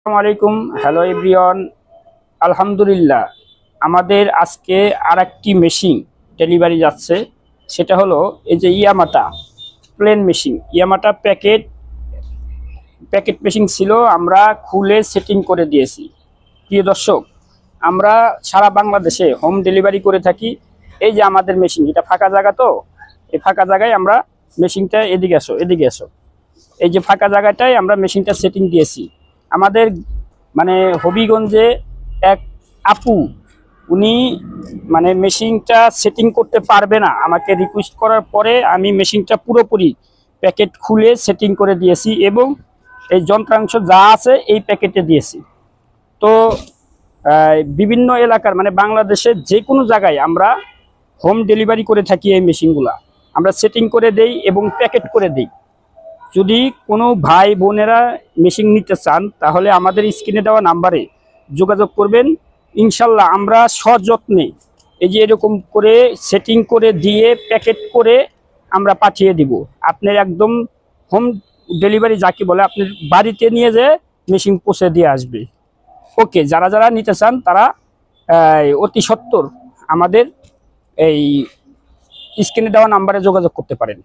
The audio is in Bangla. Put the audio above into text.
আসসালামু আলাইকুম। Hello everyone. আলহামদুলিল্লাহ, আমাদের আজকে আরেকটি মেশিন ডেলিভারি যাচ্ছে। সেটা হলো এই যে Yamata plain machine. Yamata packet packet machine ছিল, আমরা খুলে সেটিং করে দিয়েছি। প্রিয় দর্শক, আমরা সারা বাংলাদেশে হোম ডেলিভারি করে থাকি। এই যে আমাদের মেশিন, এটা ফাঁকা জায়গা, তো এই ফাঁকা জায়গায় আমরা মেশিনটা, এদিকে আসো এদিকে আসো, এই যে ফাঁকা জায়গাটায় আমরা মেশিনটা সেটিং দিয়েছি। আমাদের মানে হবিগঞ্জে এক আপু, উনি মানে মেশিনটা সেটিং করতে পারবে না, আমাকে রিকোয়েস্ট করার পরে আমি মেশিনটা পুরোপুরি প্যাকেট খুলে সেটিং করে দিয়েছি এবং এই যন্ত্রাংশ যা আছে এই প্যাকেটে দিয়েছি। তো বিভিন্ন এলাকার মানে বাংলাদেশের যে কোনো জায়গায় আমরা হোম ডেলিভারি করে থাকি। এই মেশিনগুলা আমরা সেটিং করে দেই এবং প্যাকেট করে দিই। যদি কোনো ভাই বোনেরা মেশিন নিতে চান তাহলে আমাদের স্ক্রিনে দেওয়া নাম্বারে যোগাযোগ করবেন। ইনশাল্লাহ আমরা সযত্নে এই যে এরকম করে সেটিং করে দিয়ে প্যাকেট করে আমরা পাঠিয়ে দিব। আপনার একদম হোম ডেলিভারি যাকে বলে, আপনার বাড়িতে নিয়ে যেয়ে মেশিন পৌঁছে দিয়ে আসবে। ওকে, যারা যারা নিতে চান তারা অতি সত্বর আমাদের এই স্ক্রিনে দেওয়া নাম্বারে যোগাযোগ করতে পারেন।